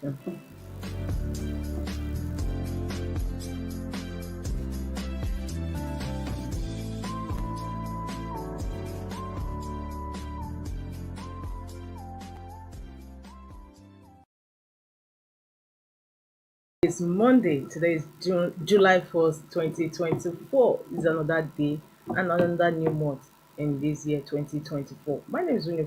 It's Monday. Today is July 1st, 2024. It's another day and another new month in this year 2024. My name is Winnie,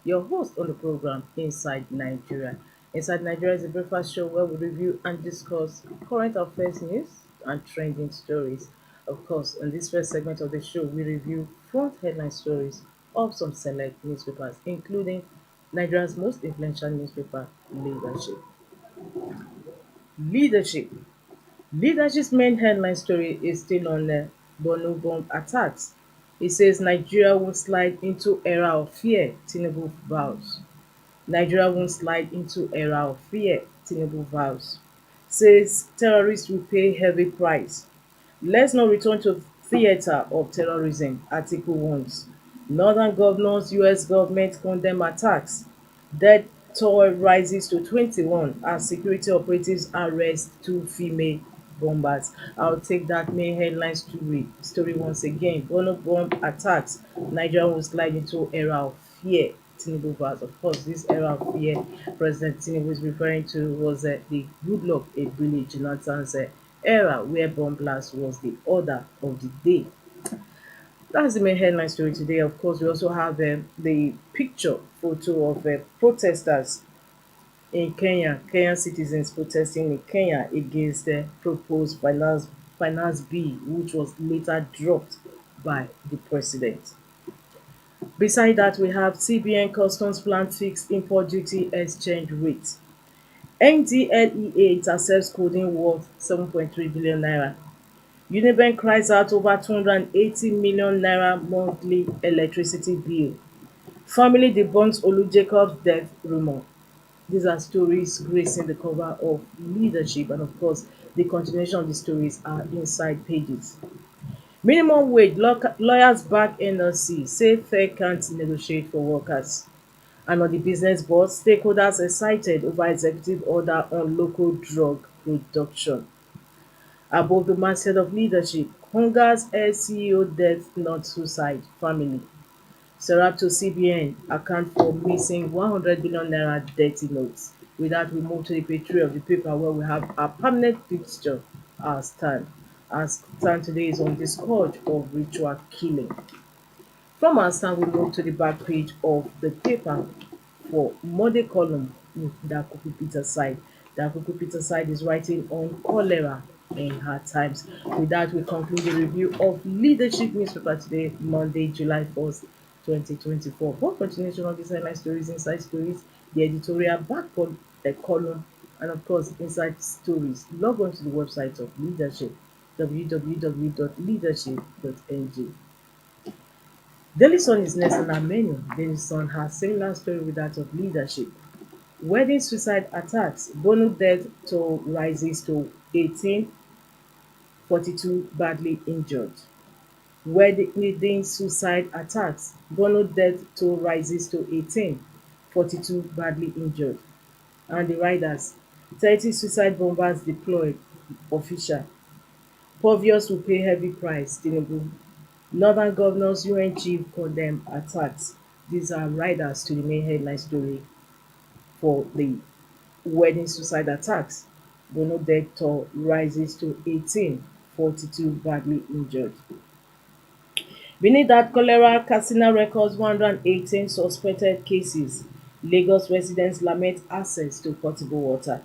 your host on the program Inside Nigeria. Inside Nigeria is a breakfast show where we review and discuss current affairs news and trending stories. Of course, in this first segment of the show, we review front headline stories of some select newspapers, including Nigeria's most influential newspaper, Leadership. Leadership. Leadership's main headline story is still on the BORNO bomb attacks. It says Nigeria won't slide into era of fear, Tinubu vows. Nigeria won't slide into era of fear, Tinubu vows. Says terrorists will pay heavy price. Let's not return to theater of terrorism, Article warns. Northern governors, US government condemn attacks. Death toll rises to 21 as security operatives arrest two female bombers. I'll take that main headline story once again. Bono bomb attacks. Nigeria will slide into era of fear. Tinubu vows. Of course, this era of fear President Tinubu is referring to was the Goodluck Ebele Jonathan's era where bomb blast was the order of the day. That's the main headline story today. Of course, we also have the picture photo of protesters in Kenya, Kenyan citizens protesting in Kenya against the proposed finance bill, which was later dropped by the president. Beside that, we have CBN customs plan fixed import duty exchange rate. NDLEA intercepts coding worth 7.3 billion naira. Unibank cries out over 280 million naira monthly electricity bill. Family debunks Olu Jacobs death rumour. These are stories gracing the cover of Leadership, and of course, the continuation of the stories are inside pages. Minimum wage lawyers back NLC say fair can't negotiate for workers. And on the business board, stakeholders excited over executive order on local drug production. Above the masthead of Leadership, Hunger's Air CEO death not suicide family. Serap to CBN account for missing 100 billion naira dirty notes. With that, we move to the page 3 of the paper where we have our permanent fixture, our stand. Our stand today is on the scourge of ritual killing. From our stand, we move to the back page of the paper for Monday column with Dakuku Peter side. Dakuku Peter side is writing on cholera in hard times. With that, we conclude the review of Leadership newspaper today, Monday, July 1st, 2024. For continuation of these headline stories, inside stories, the editorial back for the column, and of course, inside stories, log on to the website of Leadership, www.leadership.ng. Daily Sun is next on our menu. Daily Sun has similar story with that of Leadership. Wedding suicide attacks. Bono death toll rises to 18, 42 badly injured. Wedding suicide attacks. Bono death toll rises to 18, 42 badly injured. And the riders. 30 suicide bombers deployed. Official. Povious will pay heavy price. Tinubu. Northern governors UN chief condemn attacks. These are riders to the main headline story for the wedding suicide attacks. Bono death toll rises to 18, 42 badly injured. Beneath that, cholera, Katsina records 118 suspected cases. Lagos residents lament access to potable water.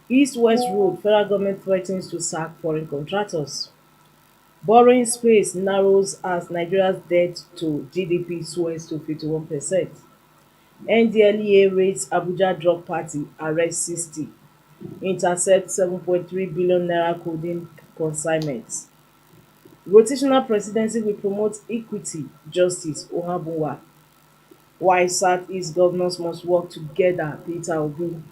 East-West Road, federal government threatens to sack foreign contractors. Borrowing space narrows as Nigeria's debt to GDP swells to 51%. NDLEA raids Abuja drug party, arrest 60. Intercept 7.3 billion naira coding consignments. Rotational presidency will promote equity, justice, Ohabunwa. Why Southeast governors must work together, Peter Obi.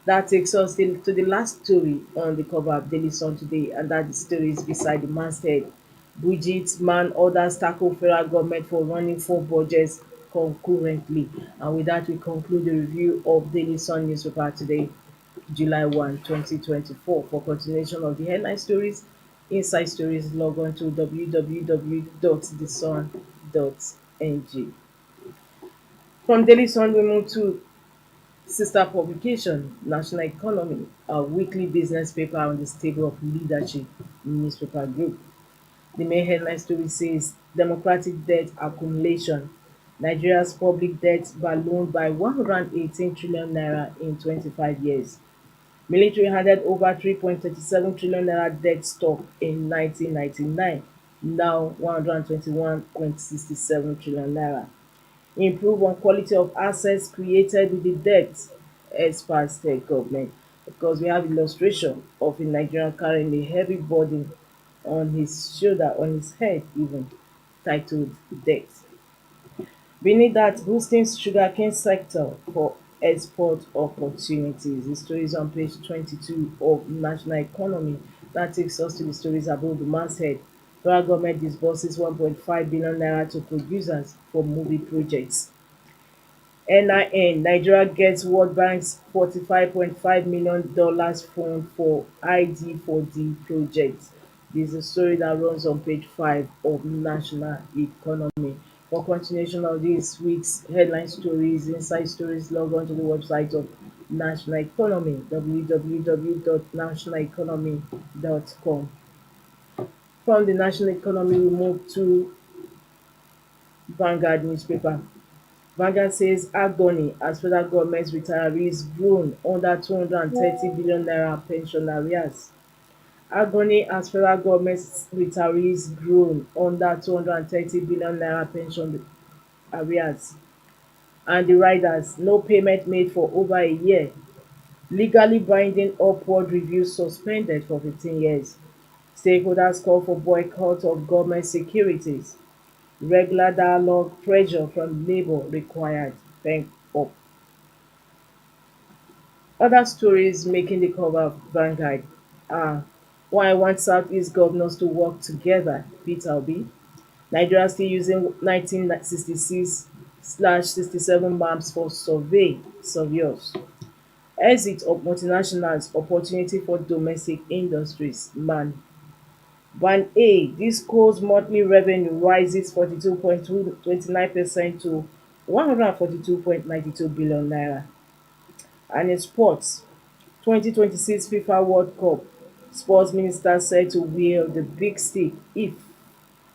That takes us to the last story on the cover of Daily Sun today, and that story is beside the masthead. Bridget man orders tackle federal government for running 4 budgets concurrently. And with that, we conclude the review of Daily Sun newspaper today, July 1, 2024. For continuation of the headline stories, inside stories, log on to www.thesun.ng. From Daily Sun, we move to sister publication, National Economy, a weekly business paper on the stable of leadership newspaper group. The main headline story says democratic debt accumulation. Nigeria's public debt ballooned by 118 trillion naira in 25 years. Military handed over 3.37 trillion naira debt stock in 1999, now 121.67 trillion naira. Improve on quality of assets created with the debt, experts tell government. Because we have illustration of a Nigerian carrying a heavy burden on his shoulder, on his head even, titled debt. Beneath that, boosting sugarcane sector for export opportunities. The story is on page 22 of National Economy. That takes us to the stories above the masthead. Federal government disburses 1.5 billion naira to producers for movie projects. NIN, Nigeria gets World Bank's $45.5 million fund for ID4D project. This is a story that runs on page 5 of National Economy. For continuation of this week's headline stories, inside stories, log on to the website of National Economy, www.nationaleconomy.com. From the National Economy, we move to Vanguard newspaper. Vanguard says agony as federal government retirees groan under 230 billion naira pension arrears. Agony as federal government retirees groan under 230 billion naira pension arrears. And the riders, no payment made for over a year. Legally binding upward review suspended for 15 years. Stakeholders call for boycott of government securities. Regular dialogue, pressure from Labour required. Thank up. Other stories making the cover of Vanguard are why I want Southeast governors to work together, Peter Obi. Nigeria still using 1966/67 maps for surveyors. Exit of multinationals, opportunity for domestic industries, man. Band A, this code's monthly revenue rises 42.29% to 142.92 billion naira. And in sports, 2026 FIFA World Cup, sports minister said to wield the big stick if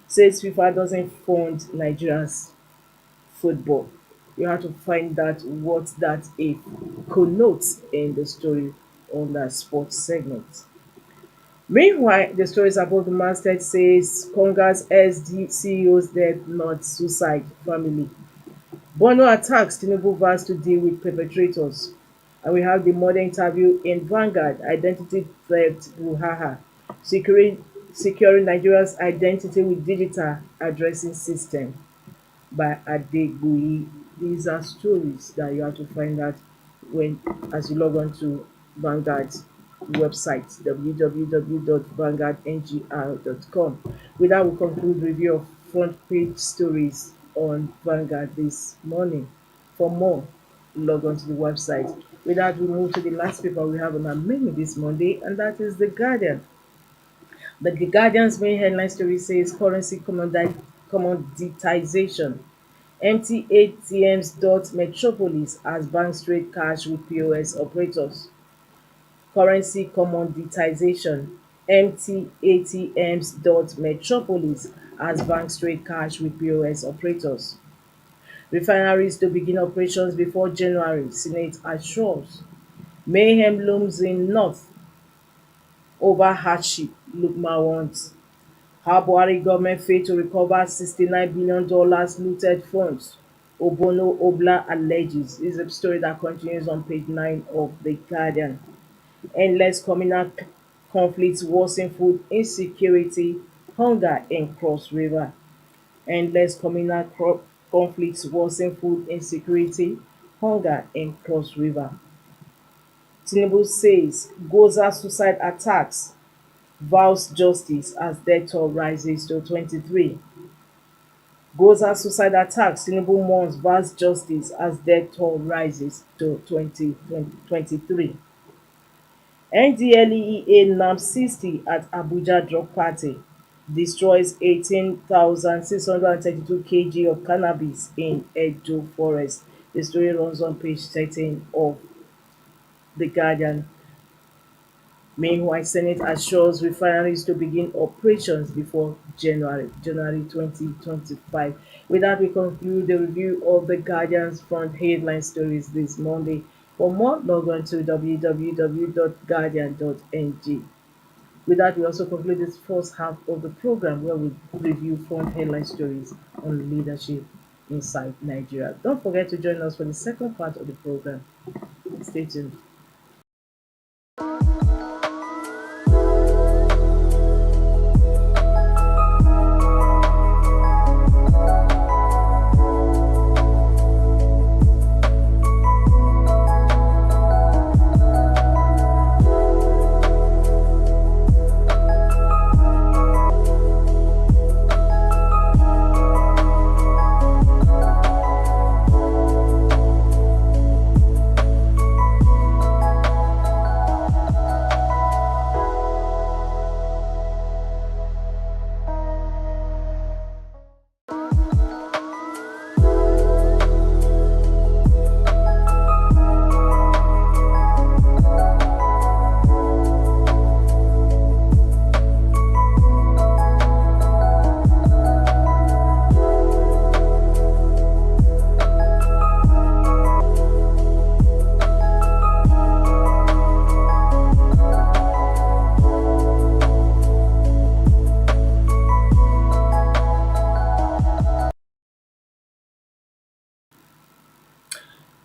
says FIFA doesn't fund Nigeria's football. You have to find out what that if connotes in the story on that sports segment. Meanwhile, the stories about the masthead says Conga's SD CEO's death, not suicide, family. BORNO attacks Tinubu vows to deal with perpetrators. And we have the modern interview in Vanguard, identity theft brouhaha, securing Nigeria's identity with digital addressing system by Adegboyi. These are stories that you have to find out when as you log on to Vanguard's website www.vanguardngr.com. With that, we conclude review of front page stories on Vanguard this morning. For more, log on to the website. With that, we move to the last paper we have on our menu this Monday, and that is The Guardian. But The Guardian's main headline story says currency commoditization. Empty ATMs dot metropolis as banks trade cash with POS operators. Currency commoditization. Empty ATMs dot metropolis as banks trade cash with POS operators. Refineries to begin operations before January, Senate assures. Mayhem looms in North over hardship, Lukman wants. How Buhari government failed to recover $69 billion looted funds, Obono Obla alleges. This is a story that continues on page 9 of The Guardian. Endless communal conflicts worsen food insecurity, hunger in Cross River. Endless communal conflicts worsen food insecurity, hunger in Cross River. Tinubu says Goza suicide attacks vows justice as death toll rises to 23. Goza suicide attacks, Tinubu mourns vast justice as death toll rises to 2023. NDLEA nabbed 60 at Abuja drug party, destroys 18,632 kg of cannabis in Edo forest. The story runs on page 13 of The Guardian. Meanwhile, Senate assures refineries to begin operations before January 2025. With that, we conclude the review of The Guardian's front headline stories this Monday. For more, log on to www.guardian.ng. With that, we also conclude this first half of the program where we review front headline stories on leadership inside Nigeria. Don't forget to join us for the second part of the program. Stay tuned.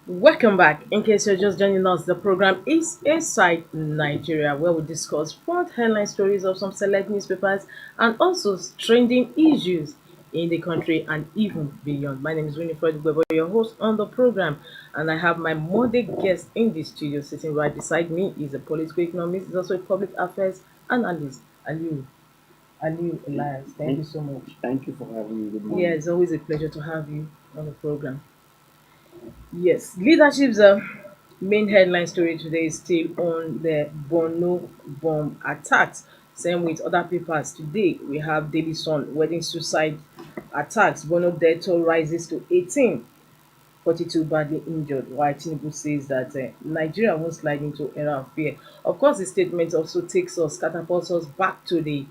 Welcome back. In case you're just joining us, the program is Inside Nigeria, where we discuss front headline stories of some select newspapers and also trending issues in the country and even beyond. My name is Winifred Weber, your host on the program, and I have my Monday guest in the studio sitting right beside me. He's a political economist, he's also a public affairs analyst, Aliu Elias. Thank you so much. Thank you for having me. Good Yeah, morning. it's always a pleasure to have you on the program. Yes, leadership's main headline story today is still on the BORNO bomb attacks. Same with other papers. Today we have Daily Sun wedding suicide attacks. BORNO death toll rises to 18, 42 badly injured. While Tinubu says that Nigeria won't slide into era of fear. Of course, the statement also catapults us back to the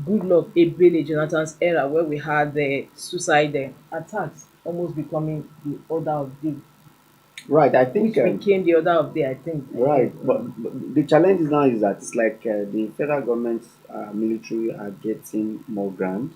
Goodluck Ebele Jonathan's era where we had the suicide attacks almost becoming the order of day, Right, I think which became the order of day, I think. right, but the challenge now is that it's like the federal government military are getting more grand.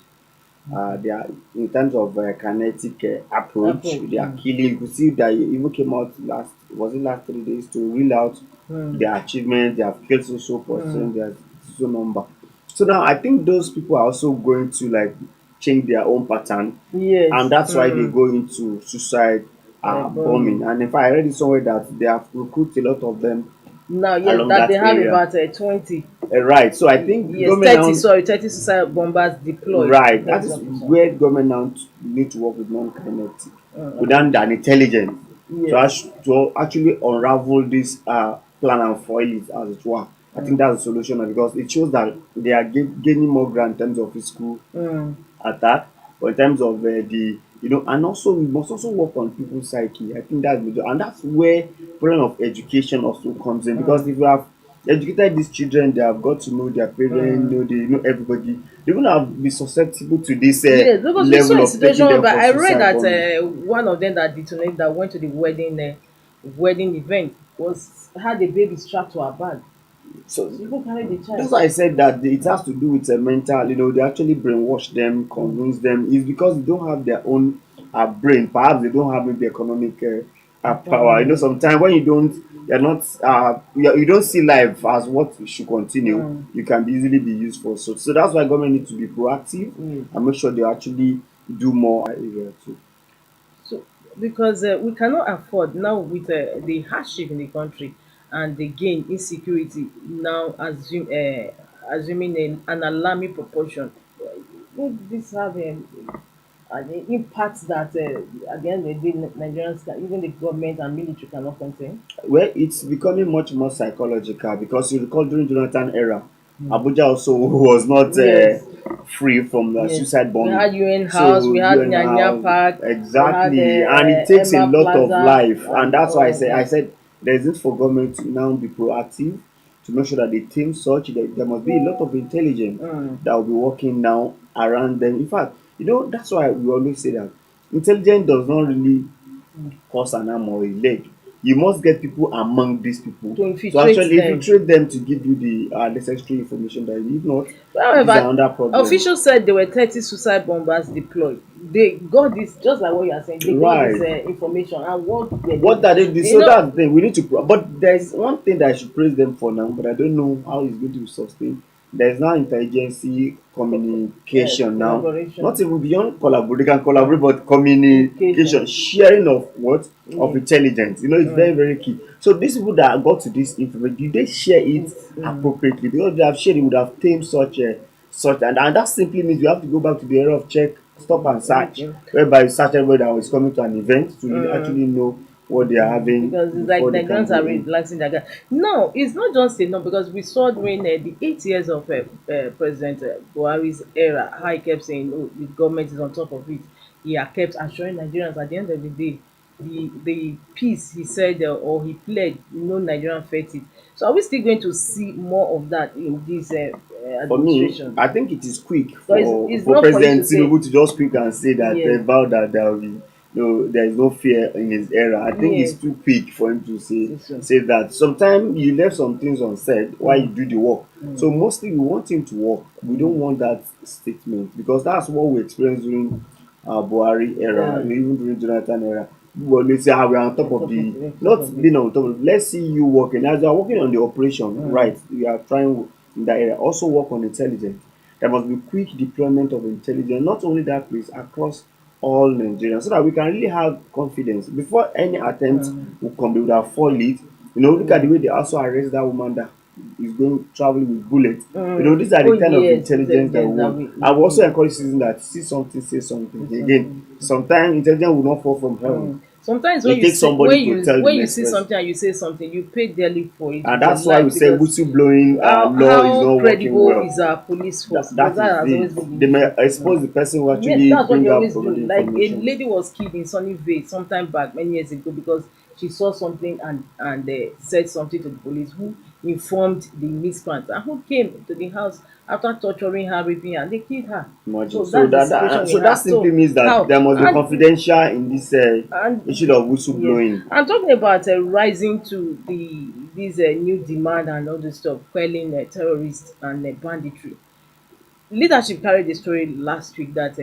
They are in terms of kinetic approach. Approach. They are killing. You could see that it even came out last 3 days to reel out Mm, their achievements. They have killed so person. mm. There's so number. So now I think those people are also going to like change their own pattern, and Yes. that's why they go into suicide bombing. Bombing. And if I read it somewhere that they have recruited a lot of them Now, yes, along that they that have area. about 20, Right. So I think yes, government 30, now, sorry, 30 suicide bombers deployed. right, that is 30 something. where government now need to work with non-kinetic, with Mm-mm. an intelligence to, Yes. to actually unravel this plan and foil it as it were. I think Mm. that's the solution now, because it shows that they are gaining more ground in terms of physical Mm. attack, or in terms of the and also we must also work on people's psyche. I think that's major, and that's where problem of education also comes in, because Mm. if you have educated these children, they have got to know their parents, Mm. they know everybody. They will not be susceptible to this Yes, because we saw level a of situation taking them whereby for I read suicide that bombing. one of them that detonated, that went to the wedding event, was had a baby strapped to her bag. So She even carried the that's child. why I said that it has to do with a mental, they actually brainwash them, Mm. convince them. It's because they don't have their own brain. Perhaps they don't have maybe economic power. Empowerment. Sometimes when you're not, you don't see life as what should continue, Mm. you can be easily be used for. So that's why government need to be proactive Yes. and make sure they actually do more area too. So, because we cannot afford now with the hardship in the country and again insecurity now assuming an alarming proportion. Would this have and the impact that at the end of the day Nigerians can, even the government and military cannot contain. Well, it's becoming much more psychological because you recall during Jonathan era, Mm. Abuja also was not Yes, free from yes. suicide We bombing. had UN House, So we had you and Nyanya how Park, we had exactly, and it takes a Emma lot of Plaza, life, and and that's why oh I yeah. said there's need for government to now be proactive to make sure that they team such that there must be a lot of intelligence Mm. that will be working now around them. In fact, that's why we always say that intelligence does not really cause an arm or a leg. You must get people among these people To to infiltrate actually them. infiltrate them to give you the necessary information that you need. If not, these are However, another problem. officials said there were 30 suicide bombers deployed. They got this, just like what you are saying. They got this Right. information, and what they What did, are they doing? you So know, that's the thing. We need to, but there's one thing that I should praise them for now, but I don't know how it's going to sustain. There's now intelligence communication now. collaboration, Not even beyond collaborate, they can collaborate, but communication. communication, sharing of what? Of Yes. intelligence. It's very, very key. So these people that got to this information, did they share it It's appropriately? Because if they have shared it, would have tamed such, and that simply means we have to go back to the era of check, stop and search, everything. whereby you search everybody that is coming to an event to really actually know what they are having Because it's like before they can Nigerians go are in. relaxing their guard. No, it's not just enough because we saw during the 8 years of President Buhari's era how he kept saying, "Oh, the government is on top of it." He kept assuring Nigerians at the end of the day, the peace he said or he pledged, no Nigerian felt it. So are we still going to see more of that in this For me, administration? I think it is quick So for it's not for you President to say Tinubu to just quick and say that yes, vow that there will be no, there is no fear in his era. I think it's yes, too quick for him to say say so. say that. Sometimes you left some things unsaid while you Mm, do the work. mm, So mostly we want him to work. We don't want that statement because that's what we experienced during Buhari era, yeah. even during Jonathan era. People always say, we're on top On of top of the, on top not of it. being on top of, let's see you working. As you are working on the operation, Mm, right, you are trying in that area. Also work on intelligence. There must be quick deployment of intelligence, not only that place, across all Nigerians, so that we can really have confidence. Before any attempt mm, will come, they would have fall it. Look at the mm, way they also arrest that woman that is going traveling with bullets. mm. These are Oh the kind of yes, intelligence that yes, we that want. we I will also need. encourage citizens that see something, say something. It's Again, something. sometimes intelligence will not fall from heaven. Sometimes when It you takes see somebody to tell the when you next see person. something and you say something, you pay dearly for it And with your that's why we life say because whistleblowing law is how not working credible well. is our police force? Because That that is has it. always been They the may issue. expose the person who Yes, actually that's what bring they out always do. provided Like a information. lady was killed in Sunny Bay sometime back many years ago because she saw something and said something to the police, who informed the miscreant and who came to the house after torturing her, raping her, and they killed her. Imagine. So So that's the that situation we so that have. simply So means that how there must be and confidential in this issue of yes, whistleblowing. I'm talking about rising to the this new demand and all this stuff, quelling terrorists and banditry. Leadership carried the story last week that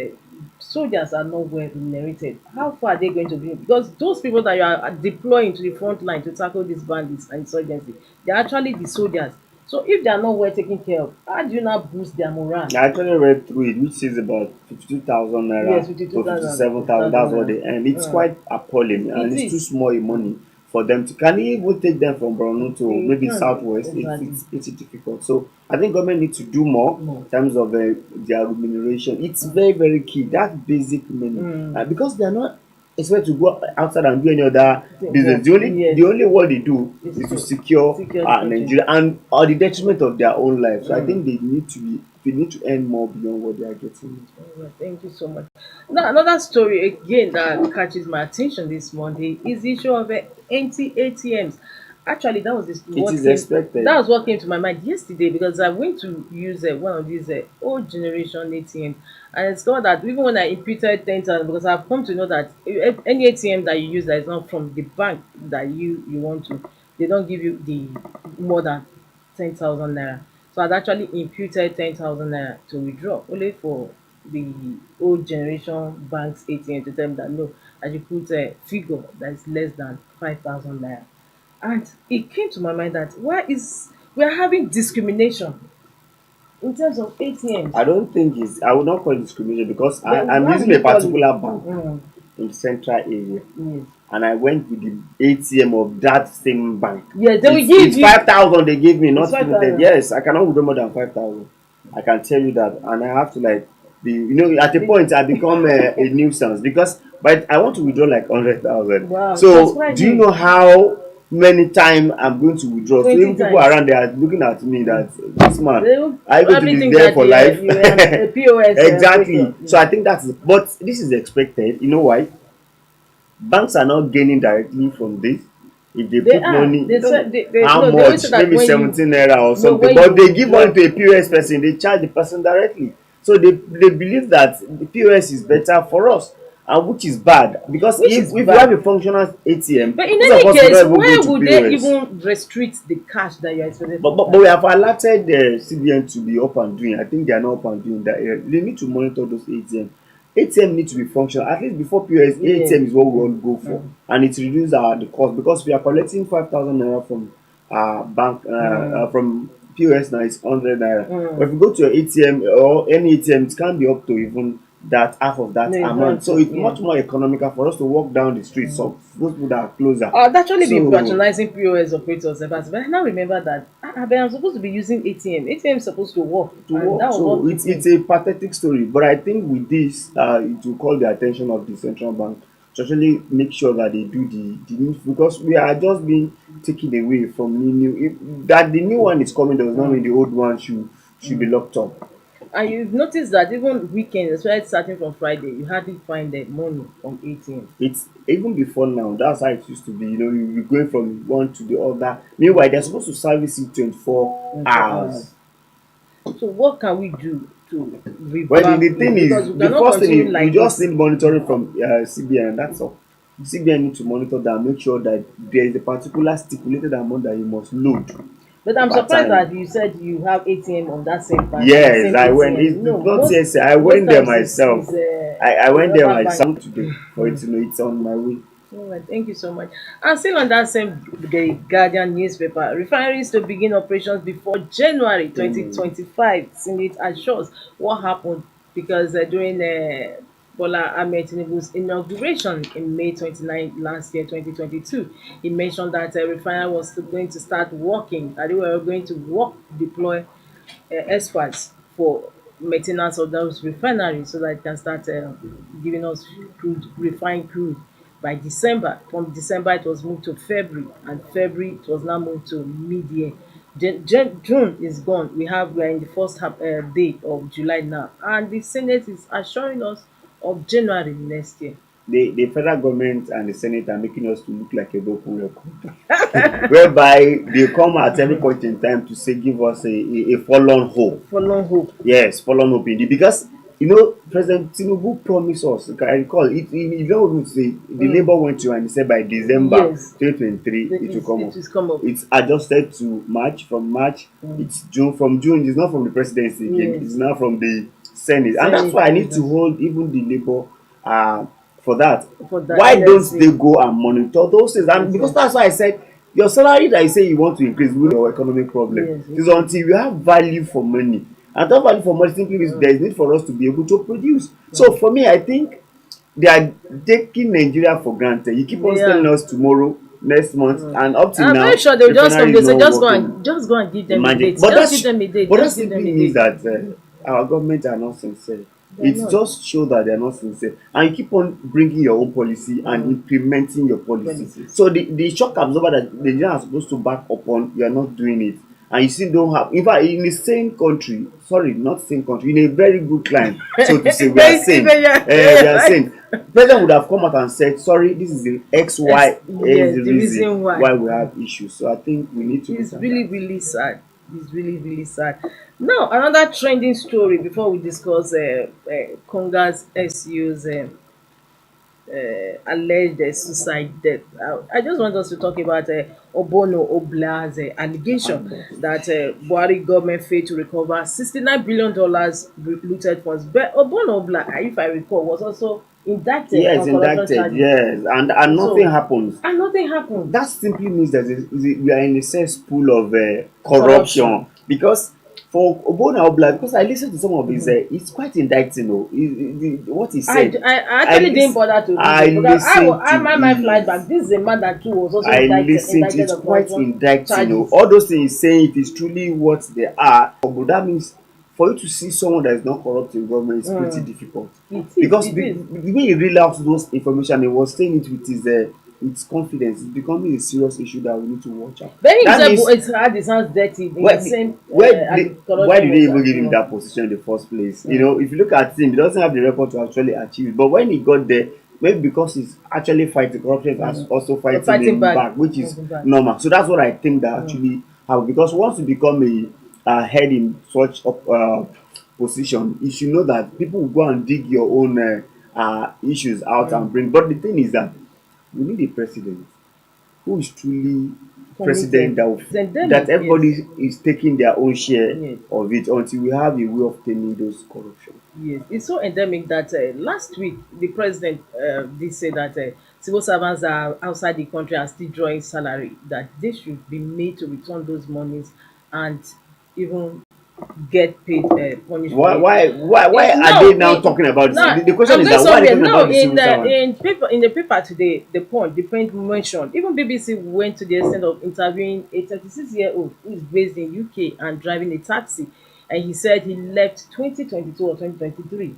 soldiers are not well remunerated. How far are they going to be? Because those people that you are deploying to the front line to tackle these bandits and insurgency, they're actually the soldiers. So if they are not well taken care of, how do you not boost their morale? I actually read through it, which says about 52,000 Yes, naira to 52,000, 57,000. That's 50,000 what naira. they earn. It's quite appalling, and It it's too is. small a money for them to. Can you even take them from Borno to You maybe can Southwest? exactly. It's difficult. So I think government needs to do more More. in terms of their remuneration. It's very, very key. That basic money, because they are not expected to go outside and do any other business. Work. The Yes, only what they do it's is to to secure secure the country. Nigeria, and at the detriment of their own life. So I think they need to earn more beyond what they are getting. Alright, thank you so much. Now, another story again that catches my attention this Monday is the issue of empty ATMs. Actually, It is expected. that was what came to my mind yesterday because I went to use one of these old generation ATMs, and I discovered that even when I imputed 10,000, because I've come to know that any ATM that you use that is not from the bank that you want to, they don't give you the more than 10,000 naira. So I'd actually imputed 10,000 naira to withdraw, only for the old generation banks ATM to tell me that no, I should put a figure that is less than 5,000 naira. And it came to my mind that why is we are having discrimination in terms of ATMs. I don't think it's. I would not call it discrimination because Then I'm how will using a you call it? particular bank Mm, in the central area, yes. and I went with the ATM of that same bank. Yes, they will give It's you 5,000 they gave me, it's not even 10. 5,000. Yes, I cannot withdraw more than 5,000. I can tell you that, and I have to like at a point I become a nuisance because but I want to withdraw like 100,000. Wow, So do you surprising. know how many time I'm going to withdraw? So 20 even people times. around there are looking at me that this man, They will are you going to probably be think there that for life? you are a POS operator. Exactly. So I think that's but this is expected. You know why? Banks are not gaining directly from this. If they They put are. money, They said they how no. They always say much? that Maybe when you 17 naira or no something. when But you they give money withdraw. to a POS person, they charge the person directly. So they believe that the POS is better for us, and which is bad because Which is if you have bad. a functional ATM, But in most of any us will case, not even go why to would they POS. even restrict the cash that you are expected to But carry? we have alerted the CBN to be up and doing. I think they are not up and doing that area. They need to monitor those ATM. ATM need to be functional. At least before POS, Yeah. ATM is what we want to go for, and it reduces the cost because we are collecting 5,000 naira from bank Mm, from POS now it's 100 naira. But if mm. you go to your ATM or any ATM, it can be up to even that half of that No, you don't amount. have So to. it's Yeah. much more economical for us to walk down the street. Mm. So those people that are closer. I've actually been So patronizing POS operators, but I now remember that I'm supposed to be using ATM. ATM is supposed to work, to and work. that was what So took it's me. a pathetic story, but I think with this, it will call the attention of the central bank to actually make sure that they do the new because we are just being taken away from new. If, that the new one is coming does not mean Mm, the old one should be mm. locked up. And you've noticed that even weekends, especially starting from Friday, you hardly find the money on ATM. It's even before now. That's how it used to be. You're going from one to the other. Meanwhile, they're supposed to service it 24 24 hours. hours. So what can we do to Well, revamp the it? thing is, Because we the cannot first thing continue is we like just this. need monitoring from CBN. That's all. CBN need to monitor that, make sure that there is a particular stipulated amount that you must load But I'm per surprised time. that you said you have ATM on that same bank, Yes, same I went. ATM. It's No, not most yes, I most went there times myself. is I went there another bank. myself today for it to know it's on my way. All right, thank you so much. And still on that same The Guardian newspaper, refineries to begin operations before January Genuinely. 2025. Senate assures what happened because during Bola Ahmed Tinubu's inauguration in May 29 last year, 2022, he mentioned that a refinery was going to start working, that they were going to deploy experts for maintenance of those refineries so that it can start giving us crude, refined crude by December. From December, it was moved to February, and February, it was now moved to mid-year. June is gone. We are in the first day of July now, and the Senate is assuring us of January next year. The federal government and the Senate are making us to look like a broken record. Whereby they come at every point in time to say give us a forlorn hope. For long hope. Yes, forlorn hope indeed. Because President Tinubu promised us. I recall it. He don't even say the Mm. Labour went to and he said by December Yes, 2023 it will come it up. is come up. It's adjusted to March. From March, Mm. it's June. From June, it's not from the presidency again. It's Yes, now from the Senate, and that's Senate why I need to president hold even the Labour uh, for that. for the Why don't they NSC. go and monitor those things? And because Yes, that's why I said your salary that you say you want to increase will your economic problem. yes, It is it will. until you have value for money. And that value for money simply means there is need for us to be able to produce. So Mm. for me, I think they are taking Nigeria for granted. You keep on telling Yeah. us tomorrow, next month, Mm. and up till I'm very now, sure they'll just come. refinery They is say not working. just go and give them a Imagine, date. Just give them a date. but that Just give them simply a means date. that our government are not sincere. They're It not. just shows that they are not sincere, and you keep on bringing your own policy and Mm. implementing your policy. Policies. So the shock absorber that the Nigerians are supposed to back upon, you are not doing it, and you still don't have. In fact, in the same country, sorry, not same country, in a very good clime, so to say, we are sane. Yeah, We yeah, are right. sane. President would have come out and said, sorry, this is the X, Y, is Yes, the the reason reason why. why we have issues. So I think we need to It's look at really, that. really sad. It's really, really sad. Now, another trending story before we discuss Conga's SU's alleged suicide death. I just want us to talk about Obono Obla's allegation that Buhari government failed to recover $69 billion looted funds. But Obono Obla, if I recall, was also indicted Yes, on corruption indicted, charges. yes, and nothing So, happens. and nothing happened. That simply means that we are in a cesspool of corruption. Corruption. Because for Obona Obla, because I listened to some of his, it's quite indicting. Oh, what he said. I I actually didn't listen, bother to read I it because listened to my mind flies his. back. This is a man that too was also I listened. indicted It's of quite corruption indicting. Oh, charges. all those things saying it is truly what they are. But that means for you to see someone that is not corrupt in government is pretty Mm. difficult. It is. Because It is. the way he read out those information, he was saying it with his confidence. It's becoming a serious issue that we need to watch out. But That himself means has had his hands dirty in the same why anti-corruption did they even was, give him that position in the first place? You Mm. know, if you look at him, he doesn't have the record to actually achieve it. But when he got there, maybe because he's actually fighting corruption, as also You're fighting fighting him back. back, which is Fighting back. normal. So that's what I think that actually happened. Because once you become a head in such position, you should know that people will go and dig your own issues out and bring. But the thing is that we need a president who is truly president Committed. that It's that endemic, yes. everybody is taking their own share Yes. of it until we have a way of taming those corruption. Yes, it's so endemic that last week the president did say that civil servants are outside the country and still drawing salary, that they should be made to return those monies and even get paid punished for Why it. why why why are Now, they now talking about this? now The question I'm is going that why are they somewhere talking now about the civil servant? in the paper today. The point mentioned, even BBC went to the extent of interviewing a 36-year-old who is based in UK and driving a taxi, and he said he left 2022 or 2023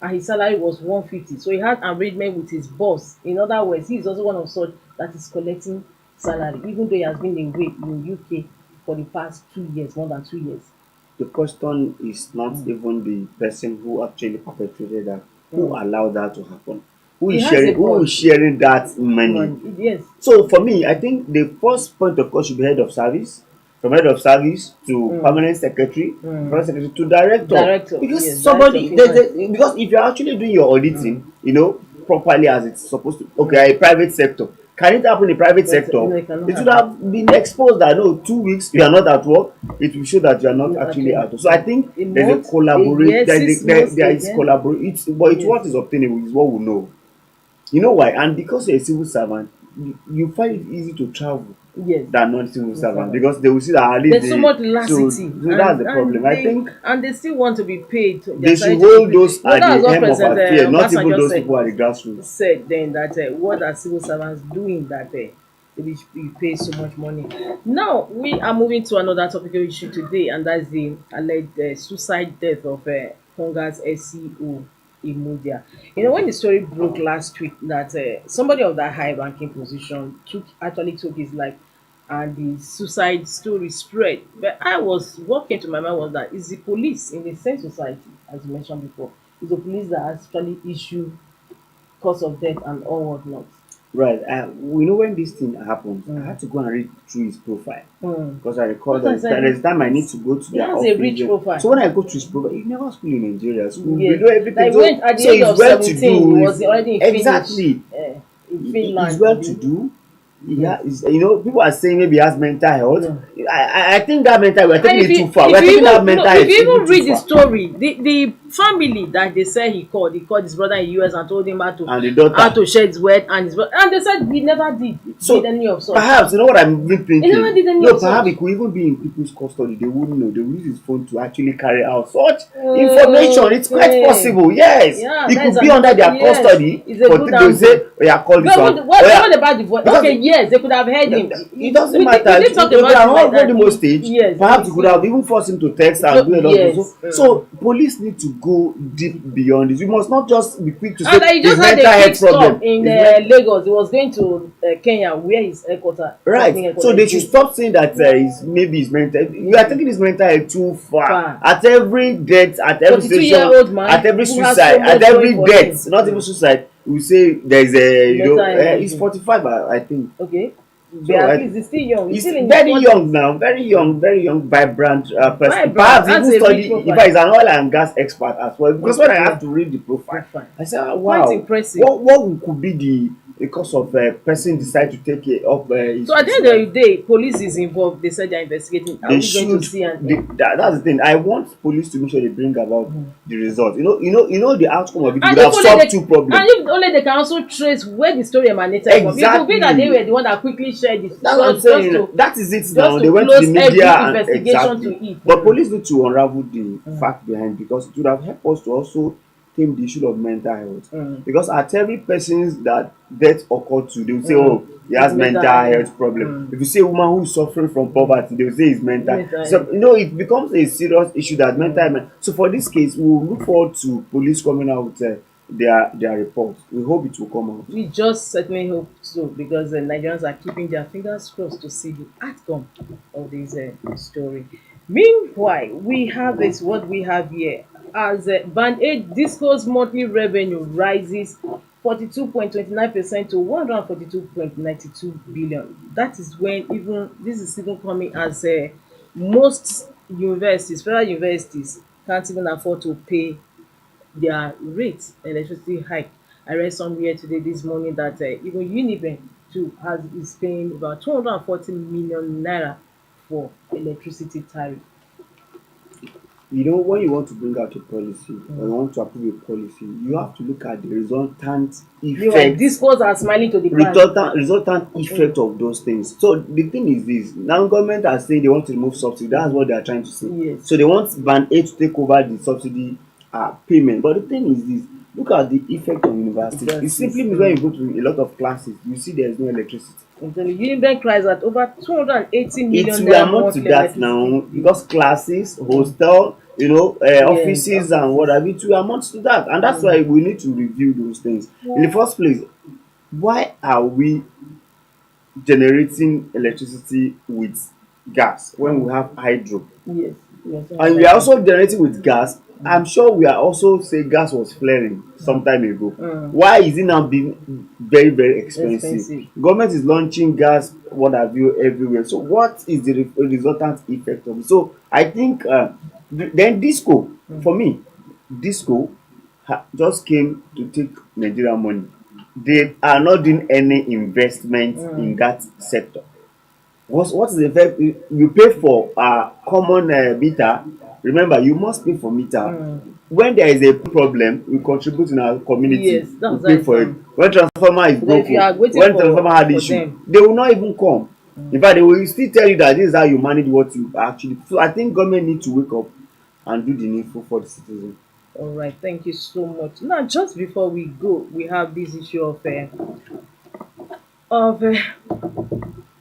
and his salary was 150. So he had arrangement with his boss. In other words, he is also one of such that is collecting salary, even though he has been away in UK for the past 2 years, more than 2 years. The question is not even the person who actually perpetrated that, who Mm. allowed that to happen, He has a who is point. sharing that money. Man, yes. So for me, I think the first point of call should be head of service, from head of service to Mm. permanent secretary, Mm. permanent secretary to director. Director, Because yes, director of somebody, finance. because if you're actually doing your auditing, you know, properly as it's supposed to, okay, a private sector, can it happen in private But sector? no, it cannot It should happen. have been exposed that no, 2 weeks you are not at work. It will show that you are not No, actually actually, at work. So I think a there's a month, a collaborate. year, 6 months, There is again. collaborate. But it's Yes. what is obtainable is what we know. You know why? And because you're a civil servant, you find it easy to travel Yes. than non-civil Yes, servant sir. because they will see that at least There's so they much laxity, so that's the problem. I they think still want to be paid. Their they should salary to be hold paid. those You know, at that was the what hem of President affairs, not even Obasanjo those people at the grassroots. said then, that what are civil servants doing that they should be paid so much money. Now we are moving to another topical issue today, and that's the alleged suicide death of Conga's SEO Imudia. You know, when the story broke last week that somebody of that high ranking position took his life, and the suicide story spread. But what came to my mind was that it's the police in the same society, as you mentioned before, it's the police that actually issue cause of death and all whatnot. Right. We know when this thing happens, I Mm. had to go and read through his profile Mm. because I recall What I that said, there's time I need to go to he their has a office. rich profile. So when I go to his profile, he never school in Nigeria. School, we Yes, know everything. like when at the So age it's of well to 17 he do. was already in Exactly. In He's Finland, well to abi? do. Yes. You know, people are saying maybe he has mental health. No. I think that mental, we're And taking it too far. We're if you taking that even no, mental if health you even even too read the far. story, the family that they said he called his brother in US and told him And the daughter. how to share his word, and his brother, and they said he never did So any of such. perhaps you know what I'm even He never thinking. did any No, of perhaps such. it could even be in people's custody. They wouldn't know. They will use his phone to actually carry out such information. It's quite Okay. possible. Yes, Yeah, it that is could be under another, their yes, custody. it's a For good they will say, angle. "Oh yeah, call this But one." what, Oh yeah, what about the voice? because Okay, yes, they could have heard him. it doesn't We matter. did talk They about are it like all that. very most stage. Yes, Perhaps you could have even forced him to text and do a lot of yes. so. So police need to go deep beyond this. We must not just be quick to say And he his just had mental a quick health problem. stop in His Lagos. He was going to Kenya, where his company Right. So headquarters they should is. stop saying that maybe his mental. We are taking his mental health too far. Far. At every death, at every station, 42-year-old man at every who has so suicide, at much going every for death, him. not even suicide, we say there's a Mental he's health. 45, I think. Okay. But So at least he's still young. He's he's still in his very 40s. young now, very young, vibrant person. Vibrant. Perhaps That's even a rich study. profile. In fact, he's an oil and gas expert as well. Because when I Okay. have to read the profile, Profile. I say, oh, Quite wow, impressive. what could be the cause of a person decide to take it up So at the end of the day, police is involved. They said they're investigating. Are they we going to should see an that's the thing. I want police to make sure they bring about the result. The outcome of it and would if have only solved they two problems. and if only they can also trace where the story emanated from. It could be that they Exactly. were the one that quickly shared this, That's what I'm just saying. to That is it just now. to They went to close the media every and investigation exactly. to it. But police need to unravel the fact behind because it would have helped us to also came the issue of mental health. Mm. Because at every person's that death occurred to, they will say, Mm. oh, he It's has mental mental health. health problem. Mm. If you see a woman who is suffering from Mm. poverty, they will say it's mental. Mental So health. it becomes a serious issue that mental Mm. health. So for this case, we will look forward to police coming out with their report. We hope it will come out. We just certainly hope so, because Nigerians are keeping their fingers crossed to see the outcome of this story. Meanwhile, we have this what we have here as Band 8 Disco's monthly revenue rises 42.29% to 142.92 billion. That is when even this is even coming as most universities, federal universities, can't even afford to pay their rate electricity hike. I read somewhere today this morning that even Uniben too is paying about 240 million naira for electricity tariff. When you want to bring out a policy or you Mm. want to approve a policy, you have to look at the resultant Meanwhile, effect, discos are smiling to the bank. resultant Mm. effect of those things. So the thing is this: now government are saying they want to remove subsidy. That's what they are trying to say. Yes. So they want Band A to take over the subsidy payment. But the thing is this: look at the effect on universities. It simply Justice. means when you go to a lot of classes, you see there is no electricity. Uniben cries at over 280 It million will naira amount to monthly that electricity now bill. because classes, Mm. hostel, Yes, offices and what offices. have you, it will amount to that. And that's Mm. why we need to review those things. In the first place, why are we generating electricity with gas when Mm. we have hydro? Yes. Yes, I And we are like it. also generating with gas. Mm. I'm sure we are also say gas was flaring some time ago. Mm. Why is it now being very, very expensive? Expensive. Government is launching gas, what have you, everywhere. So what is the resultant effect of it? So I think then disco, Mm. for me, disco just came to take Nigeria money. They are not doing any investment in Mm. that sector. What is the effect? You pay for common meter. Remember, you must pay for meter. Mm. When there is a problem, we contribute in our community. Yes, We that's pay right. for it. When transformer is Because if you broken, are waiting when transformer had for issue, them. they will not even come. In fact, they will still tell you that this is how you manage what you actually. So I think government need to wake up and do the needful for the citizen. All right, thank you so much. Now, just before we go, we have this issue of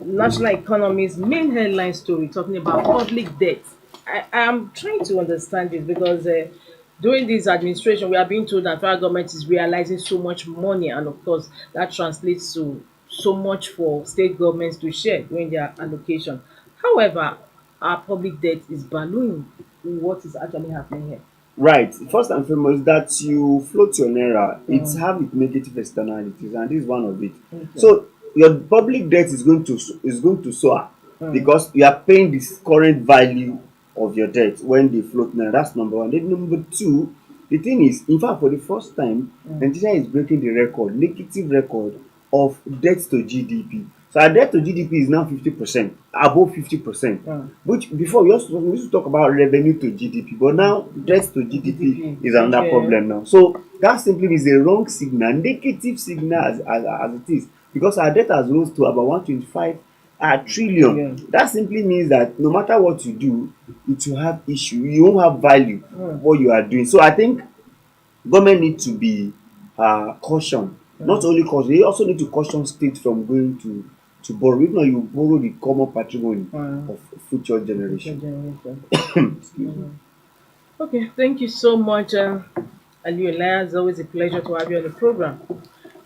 national economy's main headline story talking about public debt. I am trying to understand this because during this administration, we are being told that federal government is realizing so much money, and of course, that translates to so much for state governments to share during their allocation. However, our public debt is ballooning. What is actually happening here? Right. First and foremost, that you float your naira, it's Mm. have its negative externalities, and this is one of it. Okay. So your public debt is going to soar Mm. because you are paying this current value of your debt when they float naira. That's number one. Then number two, the thing is, in fact, for the first time, Mm. Nigeria is breaking the record, negative record of debt to GDP. So our debt to GDP is now 50%, above 50%. Mm. Which before we used to talk about revenue to GDP, but now debt to GDP GDP. is another Okay. problem now. So that simply is a wrong signal, negative signal as it is, because our debt has rose to about 125 trillion. Trillion. That simply means that no matter what you do, it will have issue. You won't have value Mm. what you are doing. So I think government need to be caution. Not Mm. only caution, they also need to caution state from going to borrow. If not, you borrow the common patrimony Mm. of future Future generation. generation. Excuse me. Mm. Okay, thank you so much, Ali Olaya. It's always a pleasure to have you on the program.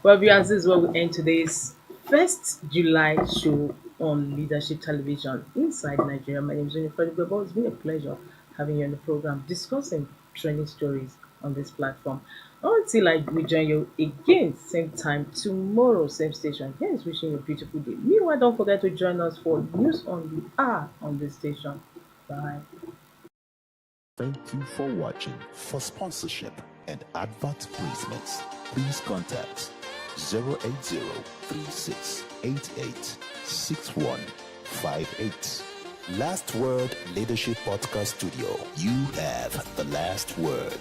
Well, viewers, this is where we end today's first July show on Leadership Television inside Nigeria. My name is Winifred Gbebo. It's been a pleasure having you on the program discussing trending stories on this platform. Until I rejoin you again, same time tomorrow, same station. Here's wishing you a beautiful day. Meanwhile, don't forget to join us for news on the hour on this station. Bye. Thank you for watching. For sponsorship and advert placements, please contact 08036886158. Last Word Leadership Podcast Studio. You have the last word.